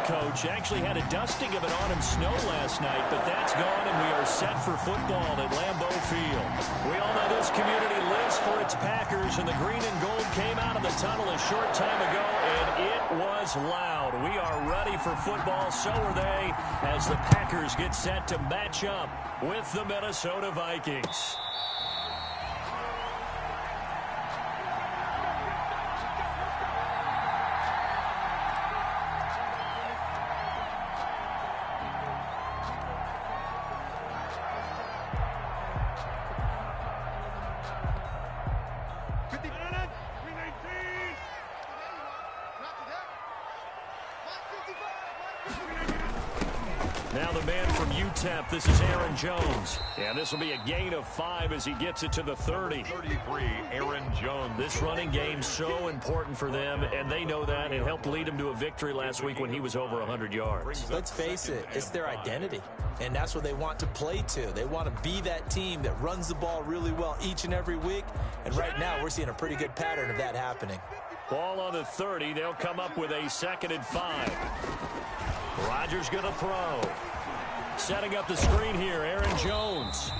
coach. Actually had a dusting of it on him snow last night, but that's gone, and we are set for football at Lambeau Field. We all know this community lives for its Packers, and the green and gold came out of the tunnel a short time ago, and it was loud. We are ready for football, so are they, as the Packers get set to match up with the Minnesota Vikings. Now the man from UTEP, this is Aaron Jones. And this will be a gain of 5 as he gets it to the 30. 33, Aaron Jones. This running game so important for them, and they know that. It helped lead them to a victory last week when he was over 100 yards. Let's face it, it's their identity. And that's what they want to play to. They want to be that team that runs the ball really well each and every week. And right now, we're seeing a pretty good pattern of that happening. Ball on the 30. They'll come up with a 2nd and 5. Rodgers going to throw. Setting up the screen here, Aaron Jones.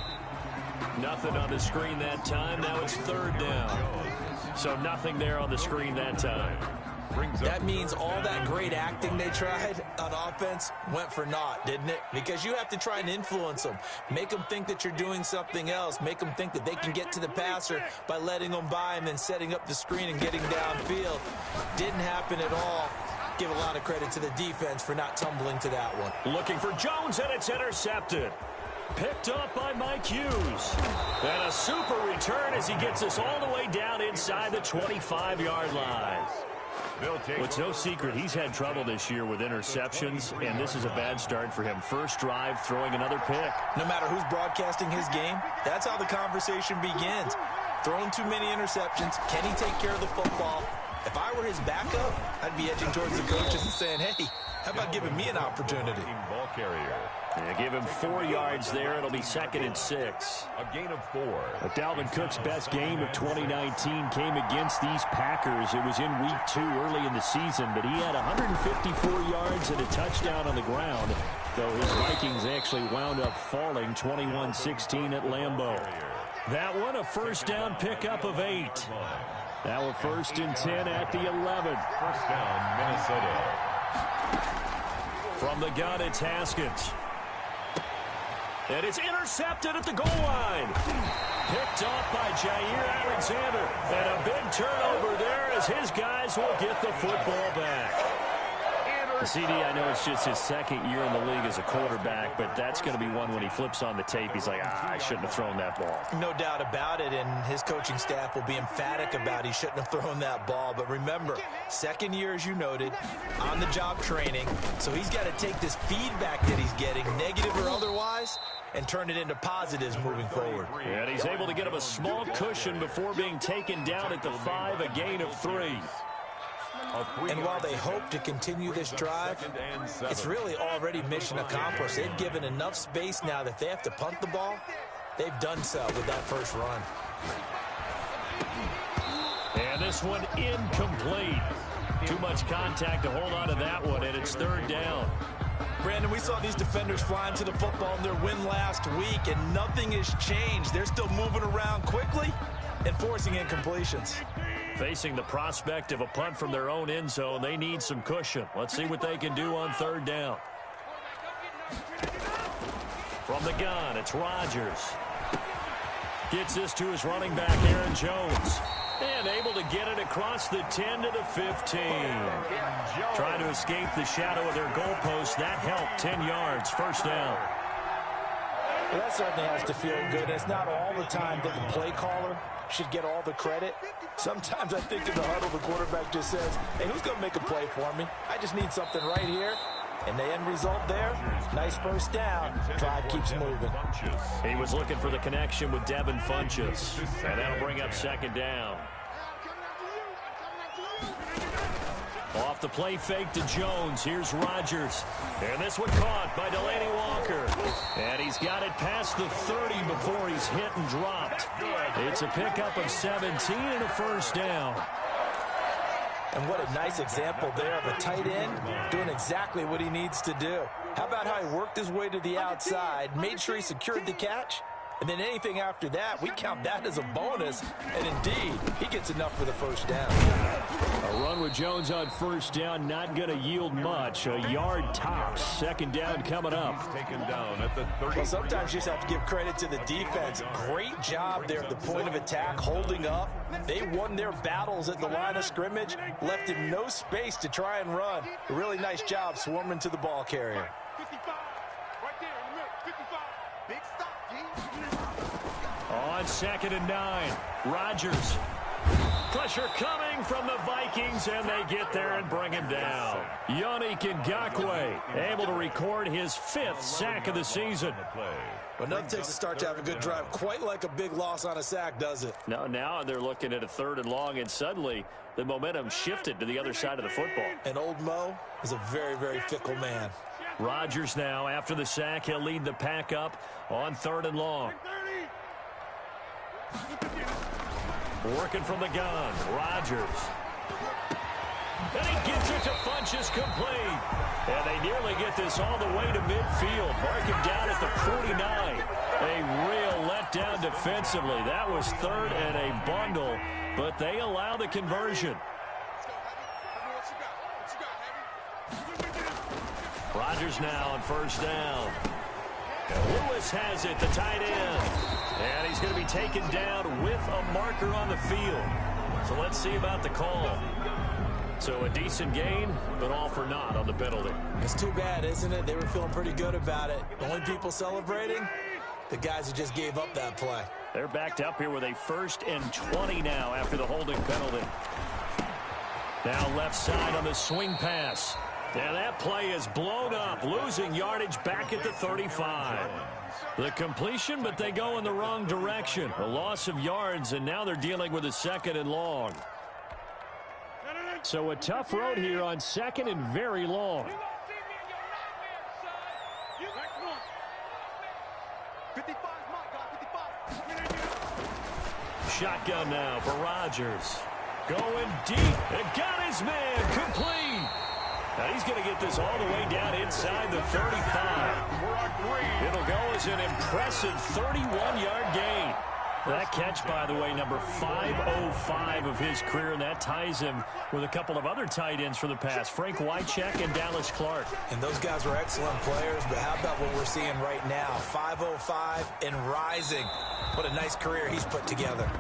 Nothing on the screen that time. Now it's 3rd down. So nothing there on the screen that time. That means all that great acting they tried on offense went for naught, didn't it? Because you have to try and influence them. Make them think that you're doing something else. Make them think that they can get to the passer by letting them by and then setting up the screen and getting downfield. Didn't happen at all. Give a lot of credit to the defense for not tumbling to that one. Looking for Jones, and it's intercepted. Picked up by Mike Hughes. And a super return as he gets us all the way down inside the 25-yard line. Well, it's no secret he's had trouble this year with interceptions, and this is a bad start for him. First drive, throwing another pick. No matter who's broadcasting his game, that's how the conversation begins. Throwing too many interceptions. Can he take care of the football? If I were his backup, I'd be edging towards the coaches and saying, hey, how about giving me an opportunity? Ball carrier. Yeah, give him 4 yards there. It'll be 2nd and 6. A gain of 4. Dalvin Cook's best game of 2019 came against these Packers. It was in week 2 early in the season, but he had 154 yards and a touchdown on the ground, though his Vikings actually wound up falling 21-16 at Lambeau. That one, a first down pickup of 8. Now a 1st and 10 at the 11. First down, Minnesota. From the gun, it's Haskins. And it's intercepted at the goal line. Picked off by Jair Alexander. And a big turnover there as his guys will get the football back. CD, I know it's just his 2nd year in the league as a quarterback, but that's going to be one when he flips on the tape. He's like, I shouldn't have thrown that ball. No doubt about it, and his coaching staff will be emphatic about he shouldn't have thrown that ball. But remember, 2nd year, as you noted, on-the-job training. So he's got to take this feedback that he's getting, negative or otherwise, and turn it into positives moving forward. And he's able to get him a small cushion before being taken down at the 5, a gain of 3. And while they hope to continue this drive, it's really already mission accomplished. They've given enough space now that they have to punt the ball. They've done so with that first run. And this one incomplete. Too much contact to hold on to that one, and it's 3rd down. Brandon, we saw these defenders flying to the football in their win last week, and nothing has changed. They're still moving around quickly and forcing incompletions. Facing the prospect of a punt from their own end zone, they need some cushion. Let's see what they can do on 3rd down. From the gun, it's Rodgers. Gets this to his running back, Aaron Jones. And able to get it across the 10 to the 15. Trying to escape the shadow of their goalpost. That helped. 10 yards, first down. Well, that certainly has to feel good. It's not all the time that the play caller should get all the credit. Sometimes I think in the huddle, the quarterback just says, hey, who's going to make a play for me? I just need something right here. And the end result there, nice first down. Drive keeps moving. He was looking for the connection with Devin Funchess. And that'll bring up 2nd down. Off the play fake to Jones. Here's Rodgers. And this one caught by Delaney Walker. And he's got it past the 30 before he's hit and dropped. It's a pickup of 17 and a first down. And what a nice example there of a tight end doing exactly what he needs to do. How about how he worked his way to the outside, made sure he secured the catch, and then anything after that, we count that as a bonus. And indeed, he gets enough for the first down. A run with Jones on first down, not going to yield much. A yard tops. Second down coming up. Taken down at the 30. Well, sometimes you just have to give credit to the defense. Great job there at the point of attack, holding up. They won their battles at the line of scrimmage, left him no space to try and run. A really nice job swarming to the ball carrier. 55, right there in the middle, 55. Big stop, On 2nd and 9, Rodgers. Pressure coming from the Vikings, and they get there and bring him down. Yannick Ngakoue able to record his 5th sack of the season. Well, nothing takes a start to have a good drive. Quite like a big loss on a sack, does it? No, now they're looking at a 3rd and long, and suddenly the momentum shifted to the other side of the football. And old Mo is a very, very fickle man. Rodgers now, after the sack, he'll lead the pack up on 3rd and long. Working from the gun, Rodgers. And he gets it to Funchess complete. And they nearly get this all the way to midfield. Mark him down at the 49. A real letdown defensively. That was 3rd and a bundle, but they allow the conversion. Rodgers now on first down. And Lewis has it, the tight end. And he's going to be taken down with a marker on the field. So let's see about the call. So a decent gain, but all for naught on the penalty. It's too bad, isn't it? They were feeling pretty good about it. The only people celebrating, the guys who just gave up that play. They're backed up here with a 1st and 20 now after the holding penalty. Now left side on the swing pass. And that play is blown up, losing yardage back at the 35. The completion, but they go in the wrong direction. A loss of yards, and now they're dealing with a 2nd and long. So a tough road here on 2nd and very long. Shotgun now for Rodgers. Going deep, and got his man, complete. Now he's going to get this all the way down inside the 35. It'll go as an impressive 31-yard gain. That catch, by the way, number 505 of his career, and that ties him with a couple of other tight ends for the past, Frank Wycheck and Dallas Clark. And those guys were excellent players, but how about what we're seeing right now? 505 and rising. What a nice career he's put together.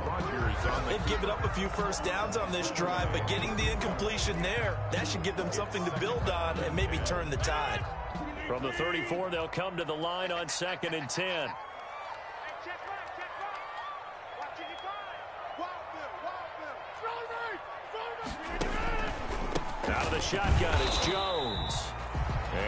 They've given up a few first downs on this drive, but getting the incompletion there, that should give them something to build on and maybe turn the tide. From the 34, they'll come to the line on 2nd and 10. Out of the shotgun, it's Jones.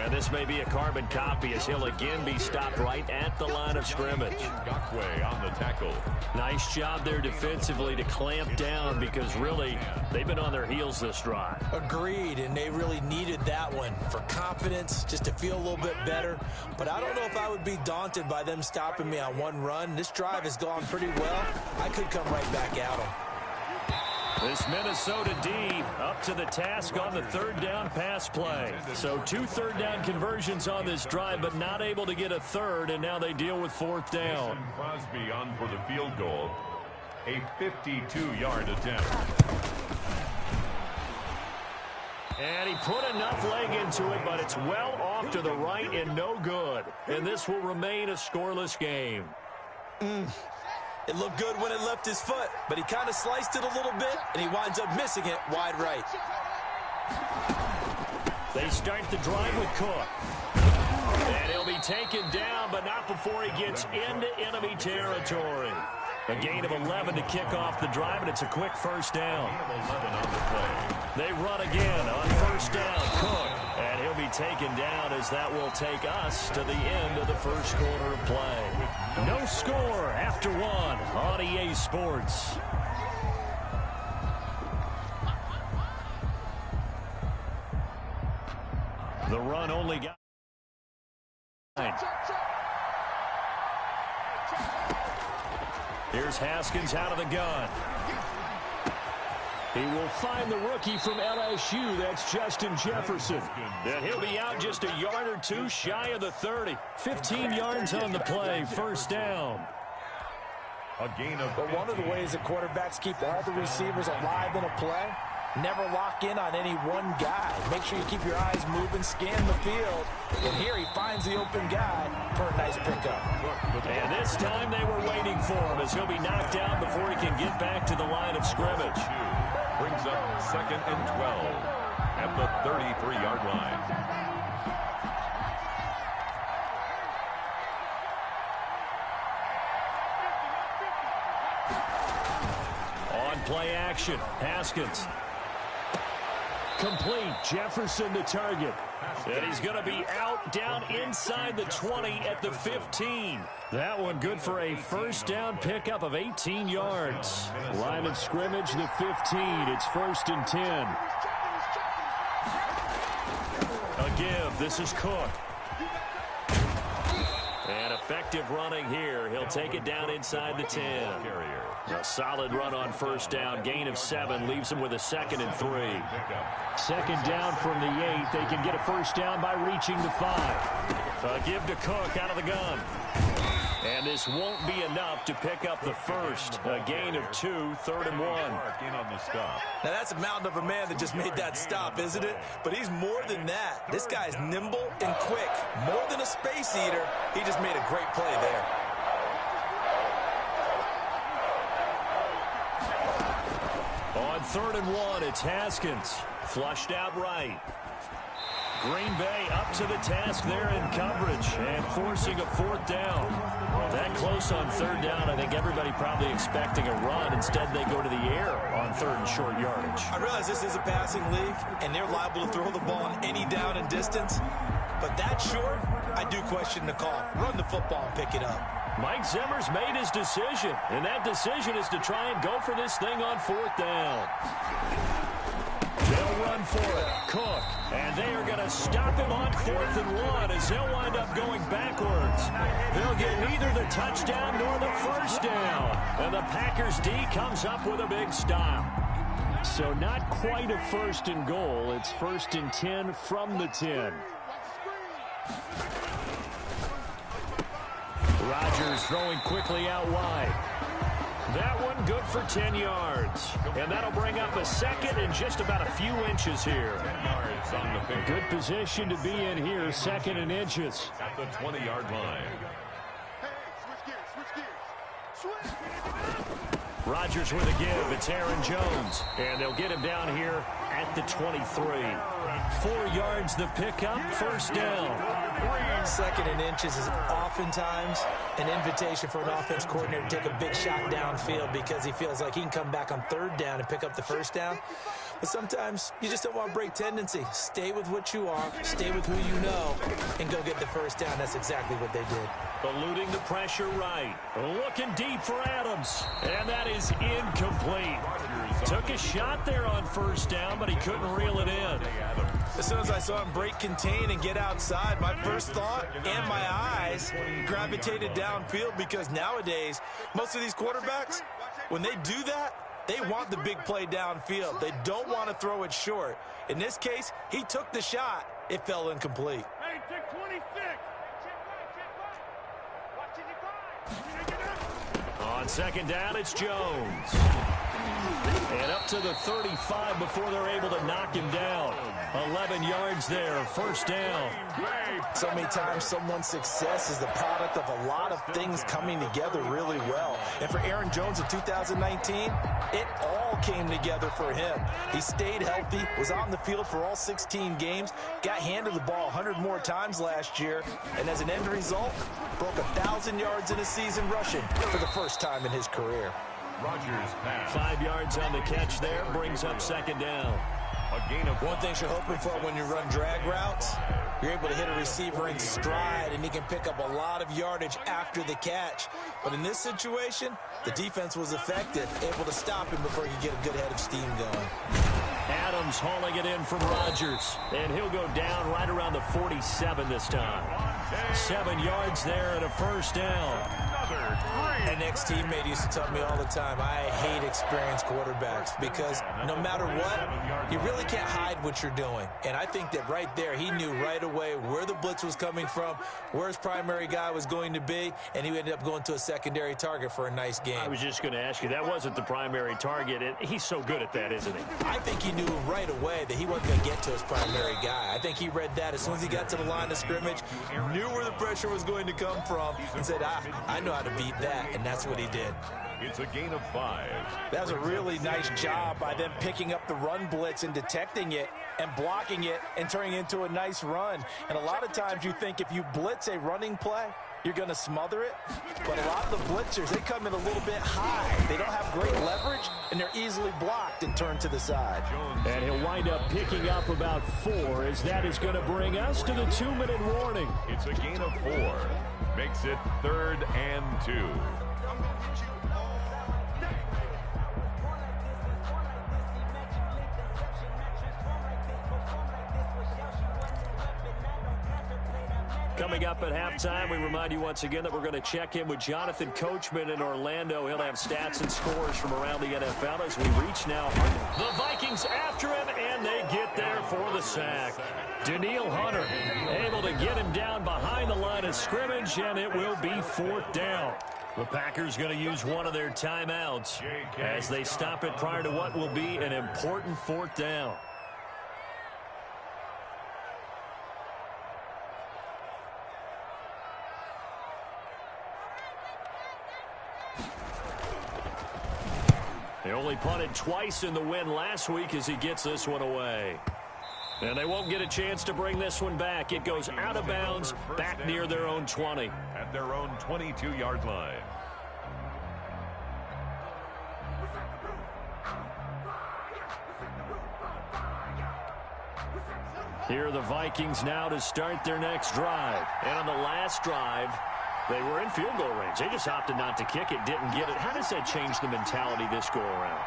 And this may be a carbon copy as he'll again be stopped right at the line of scrimmage. Ngakoue on the tackle. Nice job there defensively to clamp down because really they've been on their heels this drive. Agreed, and they really needed that one for confidence, just to feel a little bit better. But I don't know if I would be daunted by them stopping me on one run. This drive has gone pretty well. I could come right back at them. This Minnesota D up to the task on the 3rd down pass play. So 2 3rd down conversions on this drive, but not able to get a 3rd, and now they deal with 4th down. Crosby on for the field goal. A 52-yard attempt. And he put enough leg into it, but it's well off to the right and no good. And this will remain a scoreless game. It looked good when it left his foot, but he kind of sliced it a little bit, and he winds up missing it wide right. They start the drive with Cook. And he'll be taken down, but not before he gets into enemy territory. A gain of 11 to kick off the drive, and it's a quick first down. 11 on the play. They run again on first down, Cook. And he'll be taken down as that will take us to the end of the first quarter of play. No score after 1 on EA Sports. The run only got 9. Here's Haskins out of the gun. He will find the rookie from LSU. That's Justin Jefferson. And he'll be out just a yard or two shy of the 30. 15 yards on the play. First down. A gain of 15. But one of the ways that quarterbacks keep all the receivers alive in a play, never lock in on any one guy. Make sure you keep your eyes moving, scan the field. And here he finds the open guy for a nice pickup. And this time they were waiting for him as he'll be knocked down before he can get back to the line of scrimmage. Brings up 2nd and 12 at the 33-yard line. On play action, Haskins. Complete. Jefferson the target. And he's going to be out down inside the 20 at the 15. That one good for a first down pickup of 18 yards. Line of scrimmage, the 15. It's 1st and 10. A give. This is Cook. And effective running here. He'll take it down inside the 10. A solid run on first down. Gain of 7 leaves him with a 2nd and 3. Second down from the 8. They can get a first down by reaching the 5. A give to Cook out of the gun. And this won't be enough to pick up the first. A gain of 2, 3rd and 1. Now that's a mountain of a man that just made that stop, isn't it? But he's more than that. This guy's nimble and quick. More than a space eater. He just made a great play there. On 3rd and 1, it's Haskins. Flushed out right. Green Bay up to the task there in coverage and forcing a 4th down. That close on 3rd down, I think everybody probably expecting a run. Instead, they go to the air on 3rd and short yardage. I realize this is a passing league, and they're liable to throw the ball on any down and distance. But that short, I do question the call. Run the football and pick it up. Mike Zimmer's made his decision, and that decision is to try and go for this thing on 4th down. They'll run for it. Cook. And they are going to stop him on 4th and 1 as they'll wind up going backwards. They'll get neither the touchdown nor the first down. And the Packers D comes up with a big stop. So not quite a 1st and goal. It's 1st and 10 from the 10. Rodgers throwing quickly out wide. That one good for 10 yards. And that'll bring up a 2nd and just about a few inches here. Good position to be in here, 2nd and inches. At the 20-yard line. Rodgers with a give. It's Aaron Jones. And they'll get him down here at the 23. 4 yards the pickup, first down. 2nd and inches is oftentimes an invitation for an offense coordinator to take a big shot downfield because he feels like he can come back on 3rd down and pick up the first down. But sometimes you just don't want to break tendency. Stay with what you are, stay with who you know, and go get the first down. That's exactly what they did. Eluding the pressure right. Looking deep for Adams. And that is incomplete. Took a shot there on first down, but he couldn't reel it in. As soon as I saw him break contain and get outside, my first thought and my eyes gravitated downfield because nowadays, most of these quarterbacks, when they do that, they want the big play downfield. They don't want to throw it short. In this case, he took the shot. It fell incomplete. Hey, take 26. On 2nd down, it's Jones. And up to the 35 before they're able to knock him down. 11 yards there, first down. So many times someone's success is the product of a lot of things coming together really well. And for Aaron Jones in 2019, it all came together for him. He stayed healthy, was on the field for all 16 games, got handed the ball 100 more times last year, and as an end result, broke 1,000 yards in a season rushing for the first time in his career. Rodgers pass. 5 yards on the catch there, brings up 2nd down. A gain of One thing you're hoping for when you run drag routes, you're able to hit a receiver in stride, and he can pick up a lot of yardage after the catch. But in this situation, the defense was effective, able to stop him before he could get a good head of steam going. Adams hauling it in from Rodgers. And he'll go down right around the 47 this time. 7 yards there and a first down. An ex-teammate used to tell me all the time, I hate experienced quarterbacks because no matter what, you really can't hide what you're doing. And I think that right there, he knew right away where the blitz was coming from, where his primary guy was going to be, and he ended up going to a secondary target for a nice game. I was just going to ask you, that wasn't the primary target, and he's so good at that, isn't he? I think he knew right away that he wasn't going to get to his primary guy. I think he read that as soon as he got to the line of scrimmage, knew where the pressure was going to come from, and said, I know how to beat that, and that's what he did. It's a gain of 5. That was a really nice job by them picking up the run blitz and detecting it and blocking it and turning it into a nice run. And a lot of times you think if you blitz a running play, you're going to smother it. But a lot of the blitzers, they come in a little bit high. They don't have great leverage, and they're easily blocked and turned to the side. And he'll wind up picking up about 4, as that is going to bring us to the 2-minute warning. It's a gain of 4. Makes it 3rd and 2. Coming up at halftime, we remind you once again that we're going to check in with Jonathan Coachman in Orlando. He'll have stats and scores from around the NFL as we reach now. The Vikings after him, and they get there for the sack. Daniil Hunter able to get him down behind the line of scrimmage, and it will be 4th down. The Packers going to use one of their timeouts as they stop it prior to what will be an important 4th down. They only punted twice in the win last week as he gets this one away. And they won't get a chance to bring this one back. It goes out of bounds back near their own 20. At their own 22-yard line. Here are the Vikings now to start their next drive. And on the last drive, they were in field goal range. They just opted not to kick it, didn't get it. How does that change the mentality this go-around?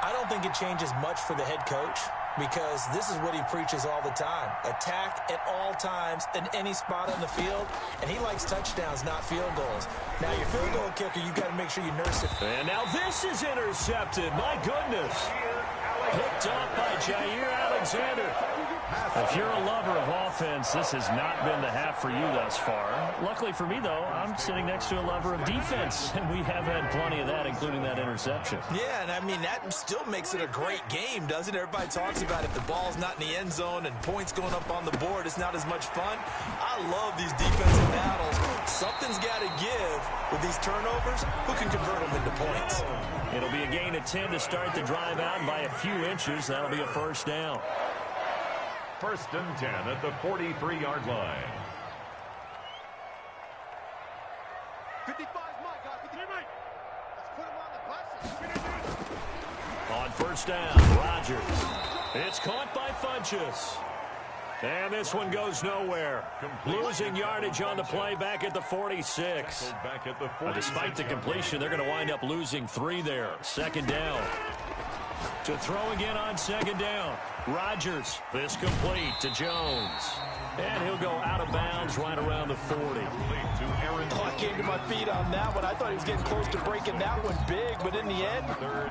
I don't think it changes much for the head coach because this is what he preaches all the time. Attack at all times in any spot on the field, and he likes touchdowns, not field goals. Now, your field goal kicker, you've got to make sure you nurse it. And now this is intercepted. My goodness. Picked up by Jair Alexander. If you're a lover of offense, this has not been the half for you thus far. Luckily for me, though, I'm sitting next to a lover of defense, and we have had plenty of that, including that interception. Yeah, and I mean, that still makes it a great game, doesn't it? Everybody talks about if the ball's not in the end zone and points going up on the board, it's not as much fun. I love these defensive battles. Something's got to give with these turnovers. Who can convert them into points? It'll be a gain of 10 to start the drive out, and by a few inches, that'll be a 1st down. 1st and 10 at the 43-yard line. 55 my guy. 53 mate. Let's put him on the buses. On 1st down, Rodgers. It's caught by Funchess. And this one goes nowhere. Losing yardage on the play back at the 46. Despite the completion, they're going to wind up losing 3 there. 2nd down. To throw again on 2nd down. Rodgers, this complete to Jones. And he'll go out of bounds right around the 40. I came to my feet on that one. I thought he was getting close to breaking that one big, but in the end,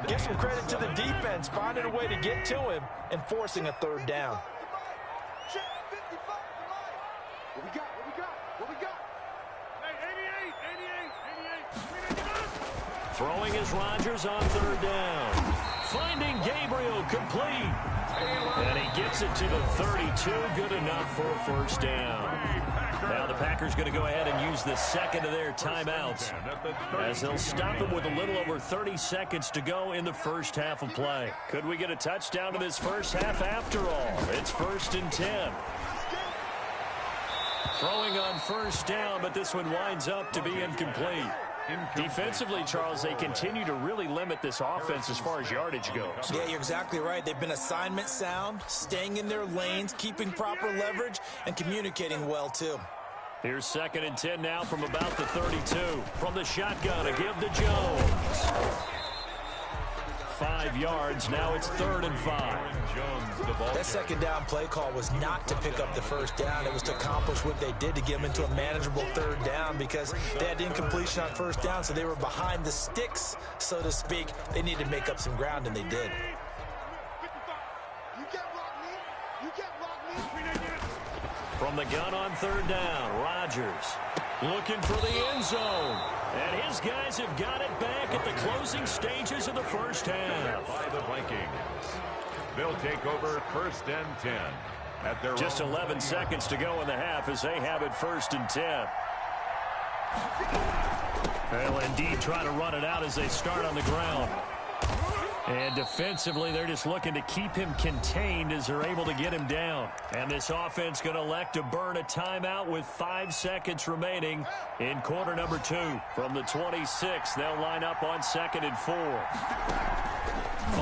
give some credit to the defense, finding a way to get to him and forcing a 3rd down. What we got? What we got? What we got? Hey, 88. Throwing is Rodgers on 3rd down. Finding Gabriel complete. And he gets it to the 32. Good enough for a 1st down. Now the Packers going to go ahead and use the 2nd of their timeouts as they'll stop it with a little over 30 seconds to go in the 1st half of play. Could we get a touchdown to this 1st half after all? It's 1st and 10. Throwing on 1st down, but this one winds up to be incomplete. Defensively, Charles, they continue to really limit this offense as far as yardage goes. Yeah, you're exactly right. They've been assignment sound, staying in their lanes, keeping proper leverage, and communicating well, too. Here's 2nd and 10 now from about the 32. From the shotgun, a give to Jones. 5 yards. Now it's 3rd and 5. That second down play call was not to pick up the first down. It was to accomplish what they did to get them into a manageable 3rd down because they had incompletion on 1st down, so they were behind the sticks, so to speak. They needed to make up some ground, and they did. From the gun on 3rd down, Rodgers looking for the end zone. And his guys have got it back at the closing stages of the first half. By the Vikings. They'll take over 1st and 10. At their Just 11 seconds to go in the half as they have it 1st and 10. They'll indeed try to run it out as they start on the ground. And defensively, they're just looking to keep him contained as they're able to get him down. And this offense going to elect to burn a timeout with 5 seconds remaining in quarter number 2. From the 26, they'll line up on 2nd and 4.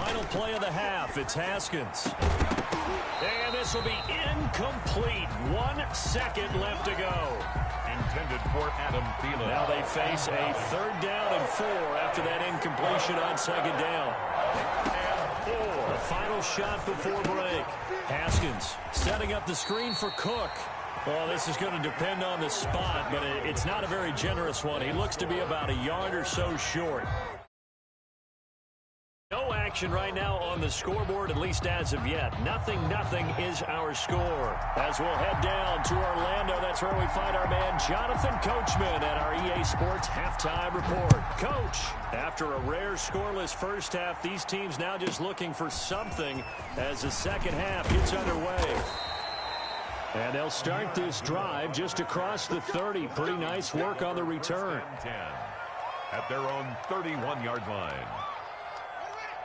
Final play of the half, it's Haskins. And this will be incomplete. 1 second left to go. Intended for Adam Thielen. Now they face a 3rd down and 4 after that incompletion on 2nd down. The final shot before break. Haskins setting up the screen for Cook. Well, this is going to depend on the spot, but it's not a very generous one. He looks to be about a yard or so short. No action right now on the scoreboard, at least as of yet. Nothing is our score. As we'll head down to Orlando, that's where we find our man Jonathan Coachman at our EA Sports Halftime Report. Coach, after a rare scoreless first half, these teams now just looking for something as the second half gets underway. And they'll start this drive just across the 30. Pretty nice work on the return. 10 at their own 31-yard line.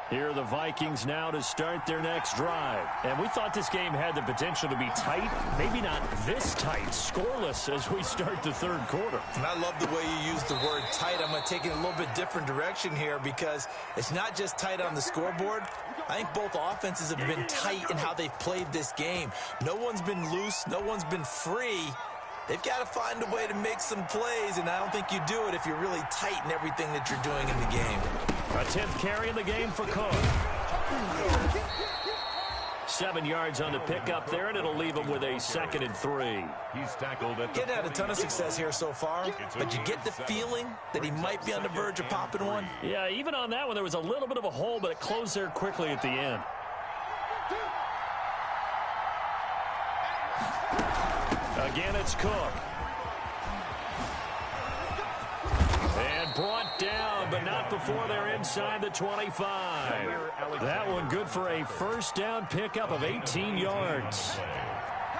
Here are the Vikings now to start their next drive. And we thought this game had the potential to be tight. Maybe not this tight, scoreless as we start the 3rd quarter. And I love the way you use the word tight. I'm going to take it a little bit different direction here because it's not just tight on the scoreboard. I think both offenses have been tight in how they've played this game. No one's been loose. No one's been free. They've got to find a way to make some plays, and I don't think you do it if you're really tight in everything that you're doing in the game. A 10th carry in the game for Cook. 7 yards on the pickup there, and it'll leave him with a 2nd and 3. He's tackled at Getting had a ton of success here so far, but you get the feeling that he might be on the verge of popping one. Yeah, even on that one, there was a little bit of a hole, but it closed there quickly at the end. Again, it's Cook. And brought down, but not before they're inside the 25. That one good for a 1st down pickup of 18 yards.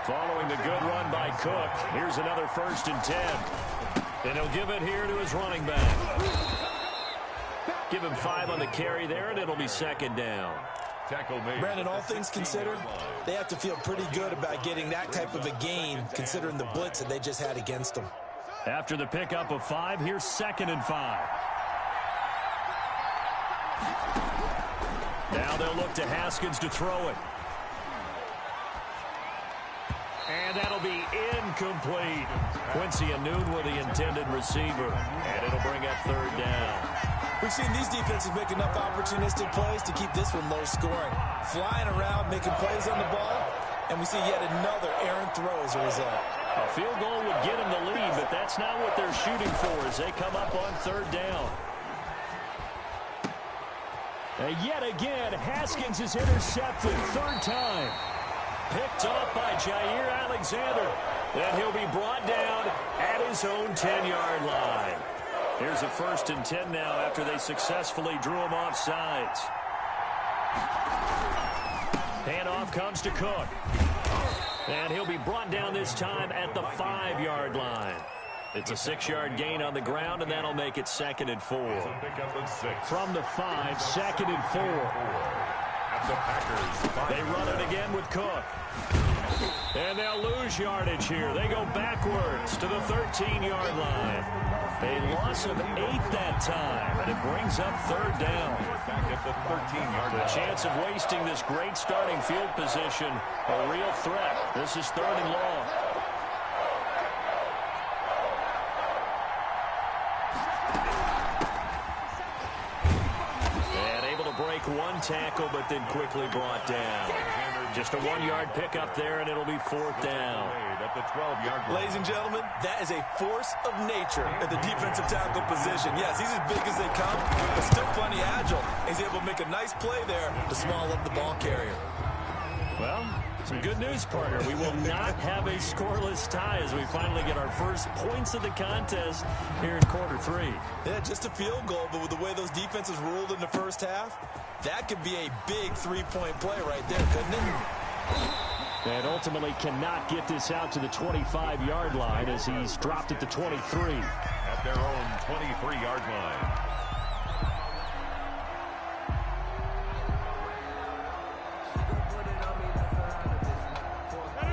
Following the good run by Cook, here's another 1st and 10. And he'll give it here to his running back. Give him 5 on the carry there, and it'll be 2nd down. Brandon, all things considered, they have to feel pretty good about getting that type of a gain considering the blitz that they just had against them. After the pickup of 5, here's 2nd and 5. Now they'll look to Haskins to throw it. And that'll be incomplete. Quincy Anoon with the intended receiver. And it'll bring up 3rd down. We've seen these defenses make enough opportunistic plays to keep this one low scoring. Flying around, making plays on the ball, and we see yet another errant throw as a result. A field goal would get them the lead, but that's not what they're shooting for as they come up on 3rd down. And yet again, Haskins is intercepted 3rd time. Picked off by Jair Alexander. Then he'll be brought down at his own 10-yard line. Here's a 1st and 10 now after they successfully drew him off sides. Handoff comes to Cook. And he'll be brought down this time at the 5-yard line. It's a 6-yard gain on the ground, and that'll make it 2nd and 4. From the 5, 2nd and 4. They run it again with Cook. And they'll lose yardage here. They go backwards to the 13-yard line. A loss of 8 that time, and it brings up 3rd down. Back at the 13-yard line. The chance of wasting this great starting field position, a real threat. This is 3rd and long. And able to break one tackle, but then quickly brought down. Just a 1-yard pickup there, and it'll be 4th down. At the 12-yard line. Ladies and gentlemen, that is a force of nature at the defensive tackle position. Yes, he's as big as they come, but still plenty agile. He's able to make a nice play there to small up the ball carrier. Well, some good news, partner. We will not have a scoreless tie as we finally get our first points of the contest here in quarter 3. Yeah, just a field goal, but with the way those defenses ruled in the first half, that could be a big 3-point play right there, couldn't it? And ultimately cannot get this out to the 25-yard line as he's dropped at the 23. At their own 23-yard line.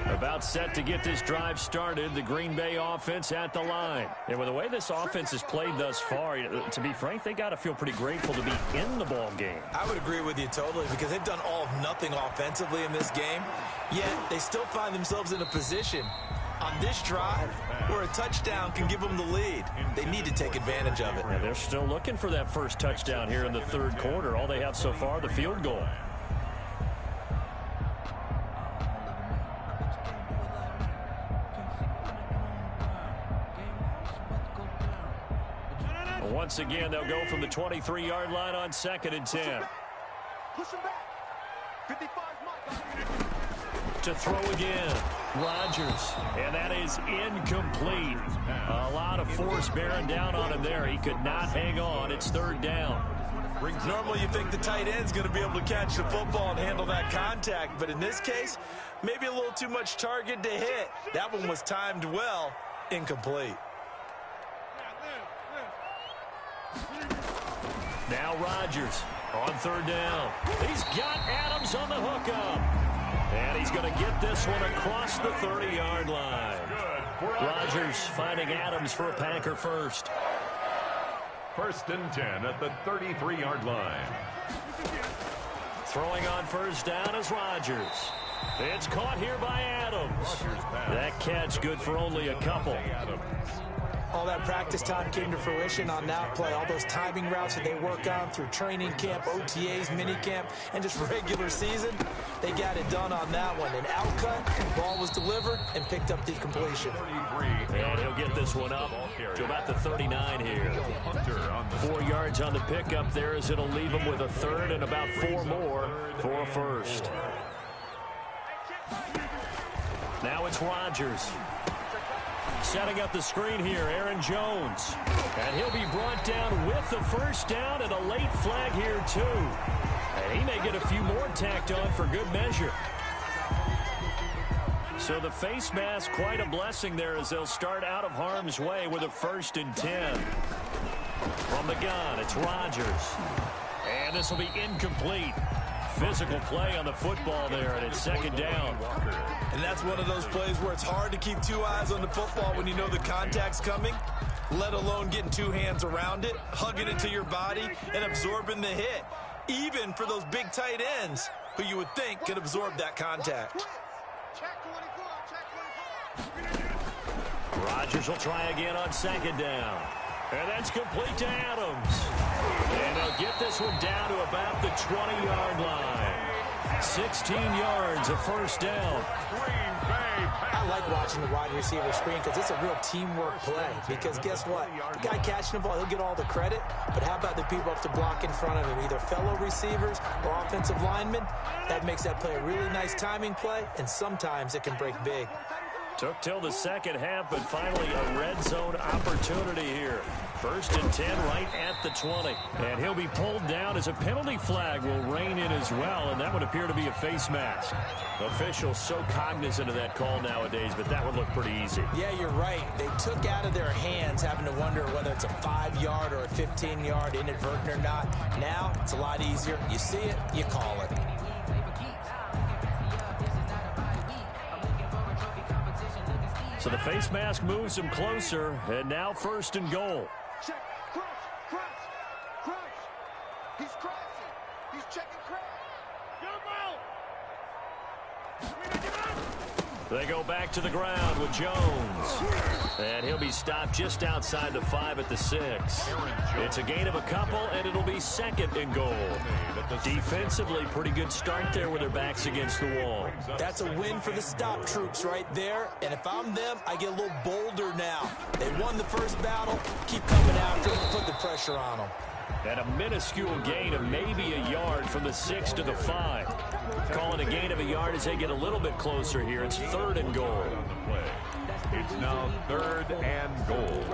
About set to get this drive started, the Green Bay offense at the line. And with the way this offense has played thus far, to be frank, they got to feel pretty grateful to be in the ball game. I would agree with you totally because they've done all of nothing offensively in this game, yet they still find themselves in a position on this drive where a touchdown can give them the lead. They need to take advantage of it. Yeah, they're still looking for that first touchdown here in the 3rd quarter. All they have so far, the field goal. Once again, they'll go from the 23-yard line on 2nd and 10. Push him back. 55's Mike. To throw again. Rodgers. And that is incomplete. A lot of force bearing down on him there. He could not hang on. It's 3rd down. Normally you think the tight end's going to be able to catch the football and handle that contact, but in this case, maybe a little too much target to hit. That one was timed well. Incomplete. Now Rodgers on 3rd down. He's got Adams on the hookup. And he's going to get this one across the 30-yard line. Rodgers finding Adams for a Packer first. 1st and 10 at the 33-yard line. Throwing on 1st down is Rodgers. It's caught here by Adams. That catch good for only a couple. All that practice time came to fruition on that play. All those timing routes that they work on through training camp, OTAs, minicamp, and just regular season, they got it done on that one. An outcut, ball was delivered, and picked up the completion. And he'll get this one up to about the 39 here. 4 yards on the pickup there as it'll leave him with a 3rd and about 4 more for a 1st. Now it's Rodgers. Setting up the screen here, Aaron Jones. And he'll be brought down with the 1st down and a late flag here too. And he may get a few more tacked on for good measure. So the face mask, quite a blessing there as they'll start out of harm's way with a 1st and 10. From the gun, it's Rodgers. And this will be incomplete. Physical play on the football there, and it's 2nd down. And that's one of those plays where it's hard to keep 2 eyes on the football when you know the contact's coming, let alone getting 2 hands around it, hugging it to your body, and absorbing the hit, even for those big tight ends who you would think could absorb that contact. Rodgers will try again on 2nd down. And that's complete to Adams. And they'll get this one down to about the 20-yard line. 16 yards, a 1st down. I like watching the wide receiver screen because it's a real teamwork play. Because guess what? The guy catching the ball, he'll get all the credit. But how about the people up to block in front of him, either fellow receivers or offensive linemen? That makes that play a really nice timing play, and sometimes it can break big. Took till the 2nd half, but finally a red zone opportunity here. 1st and 10 right at the 20. And he'll be pulled down as a penalty flag will rein in as well, and that would appear to be a face mask. Officials so cognizant of that call nowadays, but that would look pretty easy. Yeah, you're right. They took out of their hands having to wonder whether it's a 5-yard or a 15-yard, inadvertent or not. Now it's a lot easier. You see it, you call it. So the face mask moves him closer, and now 1st and goal. Check, crouch. He's crouching. He's checking crouch. Get him out. The They go back to the ground with Jones. And he'll be stopped just outside the 5 at the 6. It's a gain of a couple, and it'll be 2nd and goal. Defensively, pretty good start there with their backs against the wall. That's a win for the stop troops right there. And if I'm them, I get a little bolder now. They won the first battle. Keep coming after them and put the pressure on them. And a minuscule gain of maybe a yard from the 6 to the 5. Calling a gain of a yard as they get a little bit closer here. It's 3rd and goal. It's now 3rd and goal.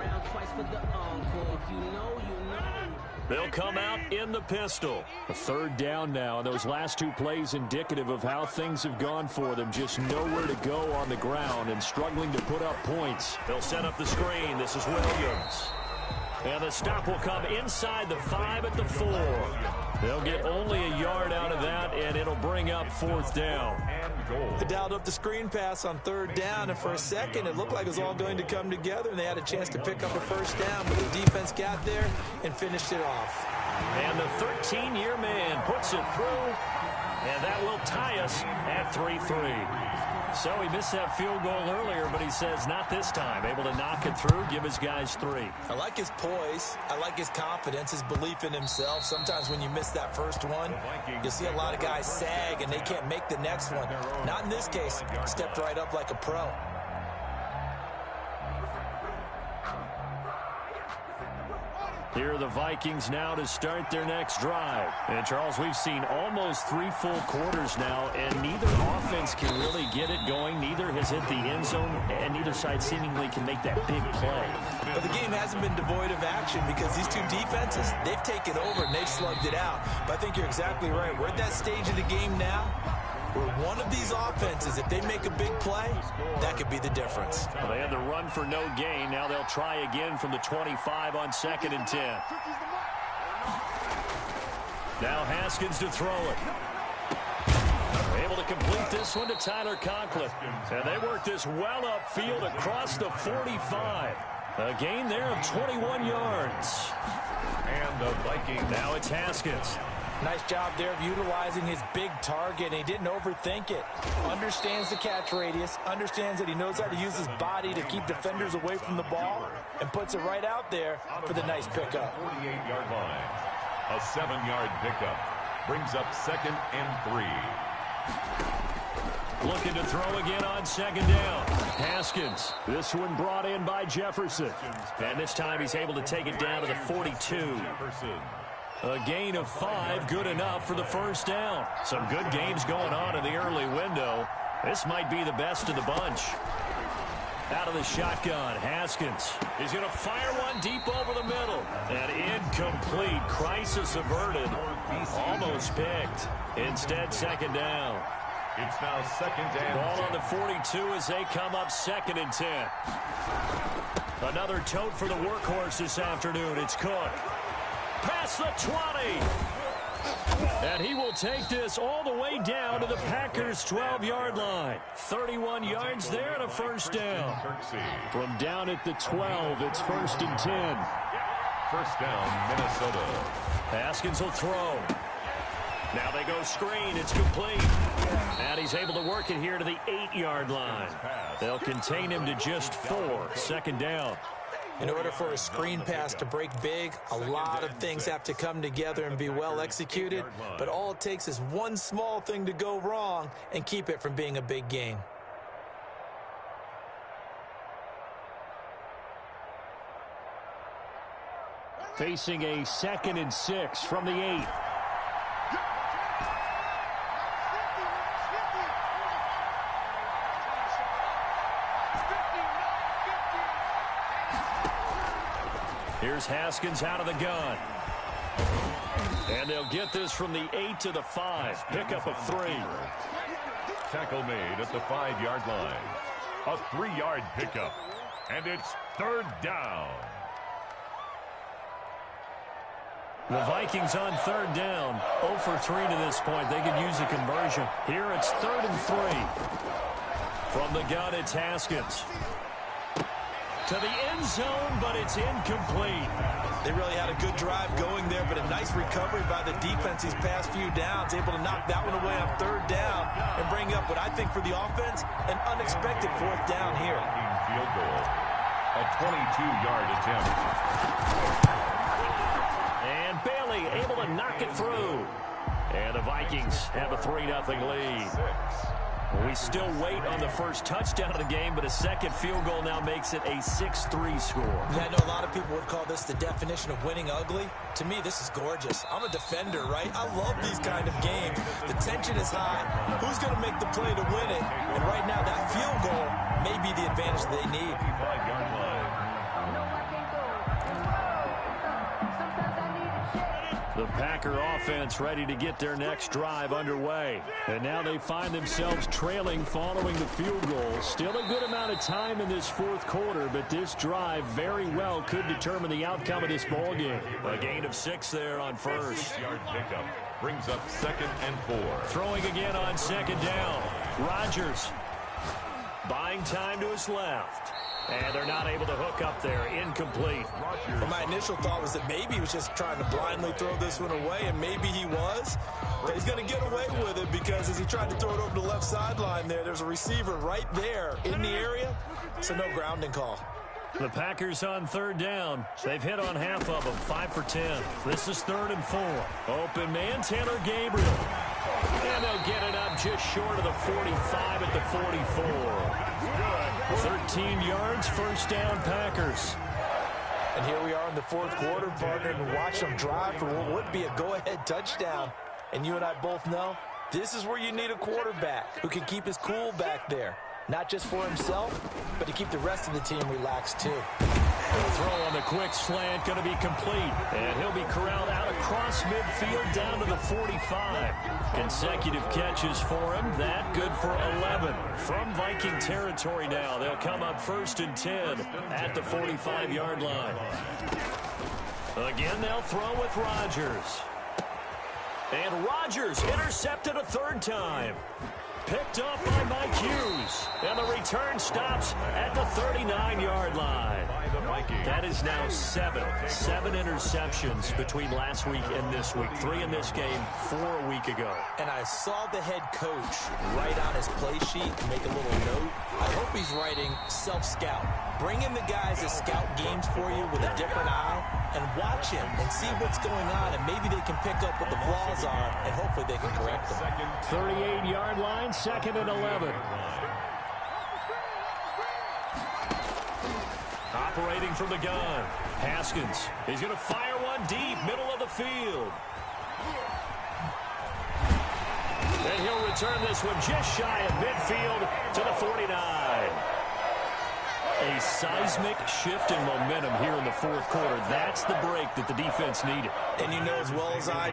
They'll come out in the pistol. A 3rd down now, and those last 2 plays indicative of how things have gone for them. Just nowhere to go on the ground and struggling to put up points. They'll set up the screen. This is Williams. And the stop will come inside the 5 at the 4. They'll get only a yard out of that, and it'll bring up 4th down. They dialed up the screen pass on 3rd down, and for a second it looked like it was all going to come together, and they had a chance to pick up a 1st down, but the defense got there and finished it off. And the 13-year man puts it through, and that will tie us at 3-3. So he missed that field goal earlier, but he says not this time. Able to knock it through, give his guys 3. I like his poise. I like his confidence, his belief in himself. Sometimes when you miss that first one, you'll see a lot of guys sag and they can't make the next one. Not in this case. Stepped right up like a pro. Here are the Vikings now to start their next drive. And, Charles, we've seen almost 3 full quarters now, and neither offense can really get it going. Neither has hit the end zone, and neither side seemingly can make that big play. But the game hasn't been devoid of action because these 2 defenses, they've taken over and they've slugged it out. But I think you're exactly right. We're at that stage of the game now where one of these offenses, if they make a big play, that could be the difference. Well, they had the run for no gain. Now they'll try again from the 25 on 2nd and 10. Now Haskins to throw it. Able to complete this one to Tyler Conklin. And they work this well upfield across the 45. A gain there of 21 yards. And the Vikings. Now it's Haskins. Nice job there of utilizing his big target, and he didn't overthink it. Understands the catch radius, understands that he knows how to use his body to keep defenders away from the ball, and puts it right out there for the nice pickup. 48-yard line. A 7-yard pickup. Brings up 2nd and 3. Looking to throw again on 2nd down. Haskins. This one brought in by Jefferson. And this time he's able to take it down to the 42. Jefferson. A gain of 5, good enough for the 1st down. Some good games going on in the early window. This might be the best of the bunch. Out of the shotgun, Haskins. He's going to fire one deep over the middle. And incomplete. Crisis averted. Almost picked. Instead, 2nd down. It's now 2nd and Ball on the 42 as they come up 2nd and 10. Another tote for the workhorse this afternoon. It's Cook. Past the 20. And he will take this all the way down to the Packers' 12-yard line. 31 yards there and a 1st down. From down at the 12, it's 1st and 10. 1st down, Minnesota. Haskins will throw. Now they go screen. It's complete. And he's able to work it here to the 8-yard line. They'll contain him to just 4. 2nd down. In order for a screen pass to break big, a lot of things have to come together and be well executed, but all it takes is one small thing to go wrong and keep it from being a big gain. Facing a 2nd and 6 from the 8. Here's Haskins out of the gun. And they'll get this from the 8 to the 5. Pickup of 3. Tackle made at the 5-yard line. A 3-yard pickup. And it's 3rd down. The Vikings on 3rd down. 0 for 3 to this point. They could use a conversion. Here it's 3rd and 3. From the gun, it's Haskins. to the end zone, but it's incomplete. They really had a good drive going there, but a nice recovery by the defense these past few downs, able to knock that one away on third down and bring up what I think for the offense, an unexpected fourth down here. Field goal, a 22-yard attempt. And Bailey able to knock it through. And the Vikings have a 3-0 lead. We still wait on the first touchdown of the game, but a second field goal now makes it a 6-3 score. Yeah, I know a lot of people would call this the definition of winning ugly. To me, this is gorgeous. I'm a defender, right? I love these kind of games. The tension is high. Who's going to make the play to win it? And right now, that field goal may be the advantage they need. 55-yard line. The Packer offense ready to get their next drive underway. And now they find themselves trailing following the field goal. Still a good amount of time in this fourth quarter, but this drive very well could determine the outcome of this ball game. A gain of 6 there on first. 6-yard pickup brings up 2nd and 4. Throwing again on 2nd down. Rodgers buying time to his left. And they're not able to hook up there. Incomplete. Well, my initial thought was that maybe he was just trying to blindly throw this one away, and maybe he was. But he's going to get away with it because as he tried to throw it over the left sideline there's a receiver right there in the area, so no grounding call. The Packers on 3rd down. They've hit on half of them, 5 for 10. This is 3rd and 4. Open man, Taylor Gabriel. And they'll get it up just short of the 45 at the 44. 13 yards, first down, Packers. And here we are in the fourth quarter, partner, and watch them drive for what would be a go-ahead touchdown. And you and I both know this is where you need a quarterback who can keep his cool back there. Not just for himself, but to keep the rest of the team relaxed, too. The throw on the quick slant going to be complete. And he'll be corralled out across midfield down to the 45. Consecutive catches for him. That good for 11. From Viking territory now, they'll come up 1st and 10 at the 45-yard line. Again, they'll throw with Rodgers. And Rodgers intercepted a 3rd time. Picked up by Mike Hughes. And the return stops at the 39-yard line. That is now 7 interceptions between last week and this week. 3 in this game, 4 a week ago. And I saw the head coach write on his play sheet, make a little note. I hope he's writing self-scout. Bring in the guys that scout games for you with a different eye and watch him and see what's going on, and maybe they can pick up what the flaws are, and hopefully they can correct them. 38-yard line, 2nd and 11. Operating from the gun. Haskins. He's going to fire one deep, middle of the field. And he'll return this one just shy of midfield to the 49. A seismic shift in momentum here in the fourth quarter. That's the break that the defense needed. And you know as well as I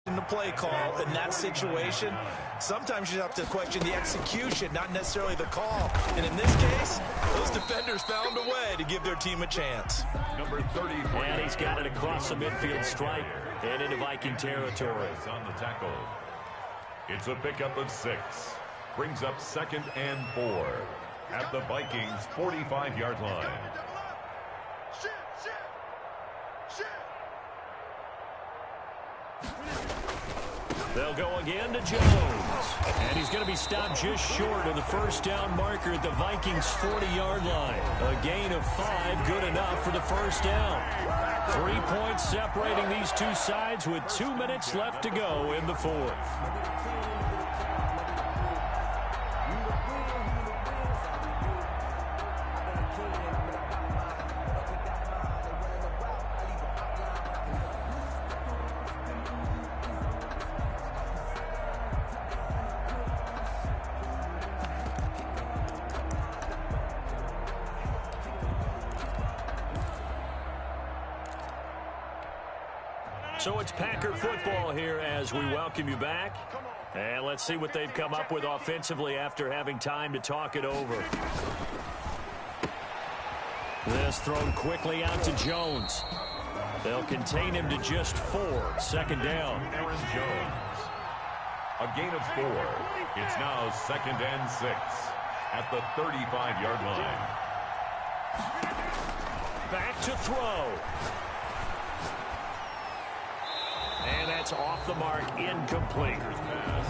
in the play call in that situation, sometimes you have to question the execution, not necessarily the call. And in this case, those defenders found a way to give their team a chance. Number 30. And he's got it across the midfield stripe and into Viking territory. On the tackle. It's a pickup of 6. Brings up 2nd and 4 at the Vikings' 45-yard line. They'll go again to Jones. And he's going to be stopped just short of the first down marker at the Vikings' 40-yard line. A gain of 5, good enough for the first down. 3 points separating these two sides with 2 minutes left to go in the fourth. So it's Packer football here as we welcome you back. And let's see what they've come up with offensively after having time to talk it over. This thrown quickly out to Jones. They'll contain him to just 4. 2nd down. Aaron Jones. A gain of 4. It's now 2nd and 6 at the 35-yard line. back to throw. And that's off the mark, incomplete.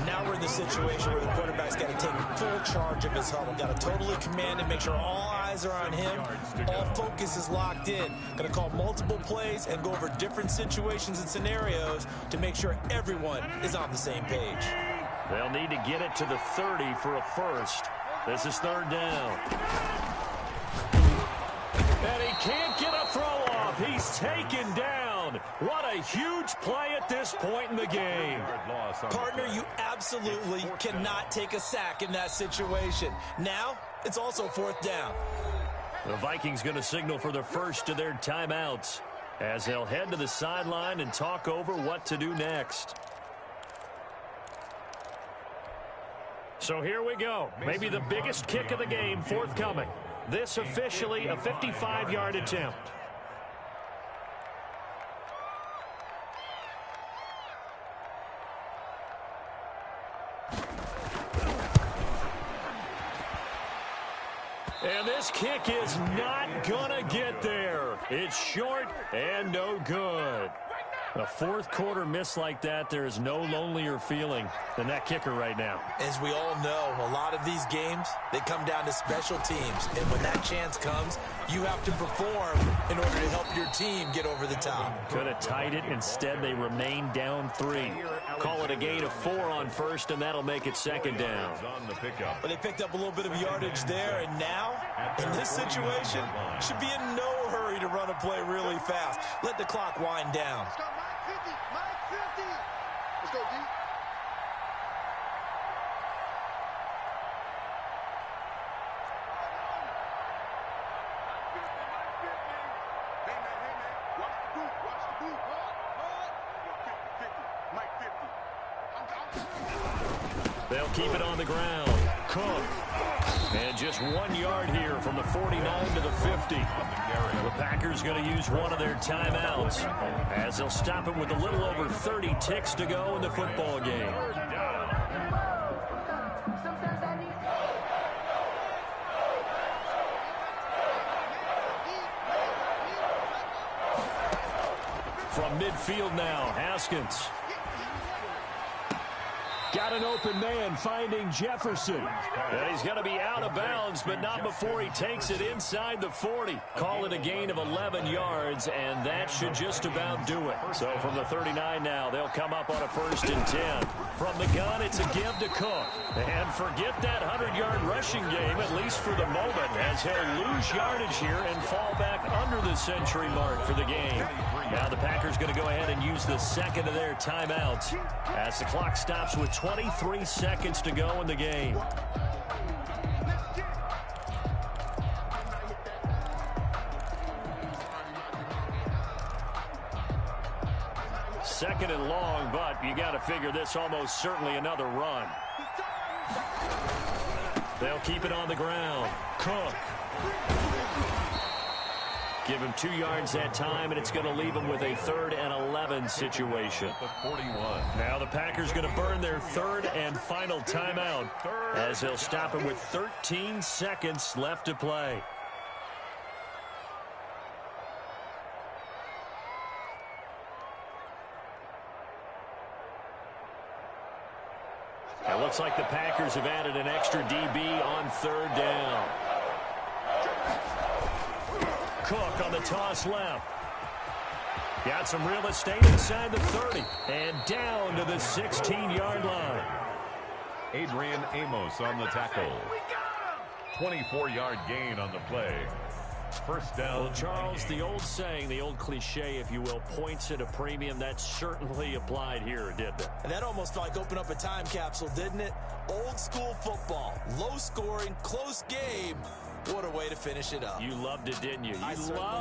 Now we're in the situation where the quarterback's got to take full charge of his huddle. Got to totally command it, make sure all eyes are on him. All focus is locked in. Going to call multiple plays and go over different situations and scenarios to make sure everyone is on the same page. They'll need to get it to the 30 for a first. This is third down. And he can't get a throw off. He's taken down. What a huge play at this point in the game. Partner, you absolutely cannot take a sack in that situation. Now, it's also fourth down. The Vikings going to signal for the first of their timeouts as they'll head to the sideline and talk over what to do next. So here we go. Maybe the biggest kick of the game forthcoming. This officially a 55-yard attempt. And this kick is not gonna get there. It's short and no good. A fourth quarter miss like that, there is no lonelier feeling than that kicker right now. As we all know, a lot of these games, they come down to special teams. And when that chance comes, you have to perform in order to help your team get over the top. Could have tied it. Instead, they remain down 3. Call it a gain of 4 on first, and that'll make it second down. But they picked up a little bit of yardage there, and now, in this situation, should be in no hurry to run a play really fast. Let the clock wind down. Let's go, D. Hey, man. Watch the boot. Mike 50. They'll keep it on the ground. Cook. And just 1 yard here from the 49 to the 50. The Packers going to use one of their timeouts as they'll stop it with a little over 30 ticks to go in the football game. From midfield now, Haskins. Got an open man finding Jefferson. And he's going to be out of bounds, but not before he takes it inside the 40. Call it a gain of 11 yards, and that should just about do it. So from the 39 now, they'll come up on a 1st and 10. From the gun, it's a give to Cook. And forget that 100-yard rushing game, at least for the moment, as he'll lose yardage here and fall back under the century mark for the game. Now the Packers going to go ahead and use the second of their timeouts as the clock stops with 23 seconds to go in the game. Second and long, but you got to figure this almost certainly another run. They'll keep it on the ground. Cook. Give him 2 yards that time, and it's going to leave him with a 3rd and 11 situation. Now the Packers going to burn their 3rd and final timeout as they'll stop it with 13 seconds left to play. It looks like the Packers have added an extra DB on 3rd down. Cook on the toss left. Got some real estate inside the 30 and down to the 16-yard line. Adrian Amos on the tackle. 24-yard gain on the play. First down. Well, Charles, the old saying, the old cliche, if you will, points at a premium, that certainly applied here, didn't it? And that almost like opened up a time capsule, didn't it? Old school football, low scoring, close game. What a way to finish it up. You loved it, didn't you? You loved